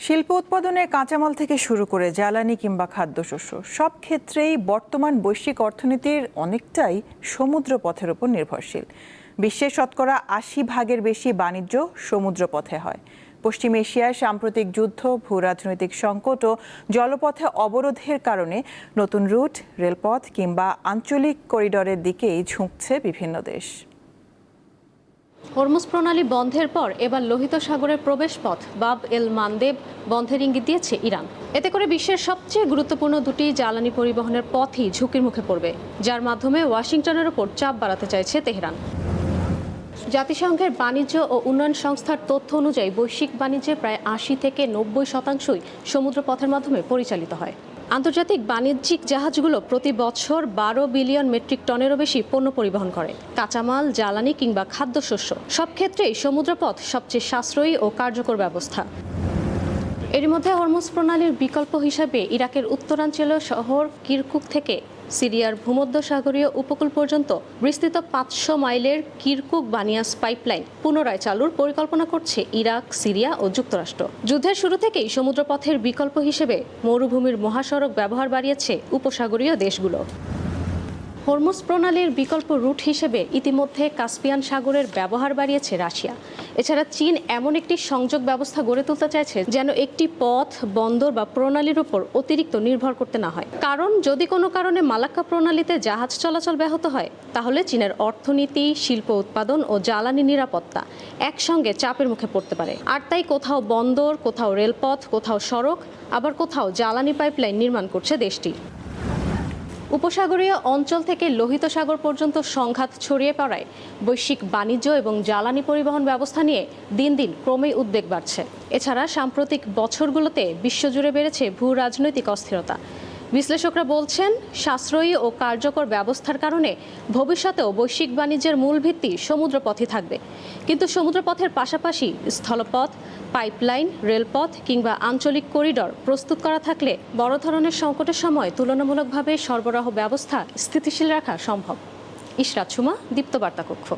শিল্প উৎপাদনে কাঁচামাল থেকে শুরু করে জ্বালানি কিংবা খাদ্যশস্য সব ক্ষেত্রেই বর্তমান বৈশ্বিক অর্থনীতির অনেকটাই সমুদ্র পথের উপর নির্ভরশীল। বিশ্বের শতকরা ৮০% বেশি বাণিজ্য সমুদ্র পথে হয়। পশ্চিম এশিয়ায় সাম্প্রতিক যুদ্ধ, ভূরাজনৈতিক সংকট ও জলপথে অবরোধের কারণে নতুন রুট, রেলপথ কিংবা আঞ্চলিক করিডরের দিকেই ঝুঁকছে বিভিন্ন দেশ। হরমুজ প্রণালী বন্ধের পর এবার লোহিত সাগরের প্রবেশপথ বাব এল মানদেব বন্ধের ইঙ্গিত দিয়েছে ইরান। এতে করে বিশ্বের সবচেয়ে গুরুত্বপূর্ণ দুটি জ্বালানি পরিবহনের পথই ঝুঁকির মুখে পড়বে, যার মাধ্যমে ওয়াশিংটনের ওপর চাপ বাড়াতে চাইছে তেহরান। জাতিসংঘের বাণিজ্য ও উন্নয়ন সংস্থার তথ্য অনুযায়ী বৈশ্বিক বাণিজ্যে প্রায় ৮০ থেকে ৯০% সমুদ্রপথের মাধ্যমে পরিচালিত হয়। আন্তর্জাতিক বাণিজ্যিক জাহাজগুলো প্রতি বছর ১২ বিলিয়ন মেট্রিক টনেরও বেশি পণ্য পরিবহন করে। কাঁচামাল, জ্বালানি কিংবা খাদ্যশস্য সব ক্ষেত্রেই সমুদ্রপথ সবচেয়ে সাশ্রয়ী ও কার্যকর ব্যবস্থা। এর মধ্যে হরমুজ প্রণালীর বিকল্প হিসাবে ইরাকের উত্তরাঞ্চলীয় শহর কিরকুক থেকে সিরিয়ার ভূমধ্যসাগরীয় উপকূল পর্যন্ত বিস্তৃত ৫০০ মাইলের কিরকুক বানিয়াস পাইপলাইন পুনরায় চালুর পরিকল্পনা করছে ইরাক, সিরিয়া ও যুক্তরাষ্ট্র। যুদ্ধের শুরু থেকেই সমুদ্রপথের বিকল্প হিসেবে মরুভূমির মহাসড়ক ব্যবহার বাড়িয়েছে উপসাগরীয় দেশগুলো। হরমুজ প্রণালীর বিকল্প রুট হিসেবে ইতিমধ্যে কাস্পিয়ান সাগরের ব্যবহার বাড়িয়েছে রাশিয়া। এছাড়া চীন এমন একটি সংযোগ ব্যবস্থা গড়ে তুলতে চাইছে যেন একটি পথ, বন্দর বা প্রণালীর উপর অতিরিক্ত নির্ভর করতে না হয়। কারণ যদি কোনো কারণে মালাক্কা প্রণালীতে জাহাজ চলাচল ব্যাহত হয়, তাহলে চীনের অর্থনীতি, শিল্প উৎপাদন ও জ্বালানি নিরাপত্তা একসঙ্গে চাপের মুখে পড়তে পারে। আর তাই কোথাও বন্দর, কোথাও রেলপথ, কোথাও সড়ক, আবার কোথাও জ্বালানি পাইপলাইন নির্মাণ করছে দেশটি। উপসাগরীয় অঞ্চল থেকে লোহিত সাগর পর্যন্ত সংঘাত ছড়িয়ে পড়ায় বৈশ্বিক বাণিজ্য এবং জ্বালানি পরিবহন ব্যবস্থা নিয়ে দিন দিন ক্রমেই উদ্বেগ বাড়ছে। এছাড়া সাম্প্রতিক বছরগুলোতে বিশ্বজুড়ে বেড়েছে ভূ রাজনৈতিক অস্থিরতা। বিশ্লেষকরা বলছেন, সাশ্রয়ী ও কার্যকর ব্যবস্থার কারণে ভবিষ্যতেও বৈশ্বিক বাণিজ্যের মূল ভিত্তি সমুদ্রপথই থাকবে। কিন্তু সমুদ্রপথের পাশাপাশি স্থলপথ, পাইপলাইন, রেলপথ কিংবা আঞ্চলিক করিডর প্রস্তুত করা থাকলে বড় ধরনের সংকটের সময় তুলনামূলকভাবে সরবরাহ ব্যবস্থা স্থিতিশীল রাখা সম্ভব। ইশরাত সুমা, দীপ্ত বার্তা কক্ষ।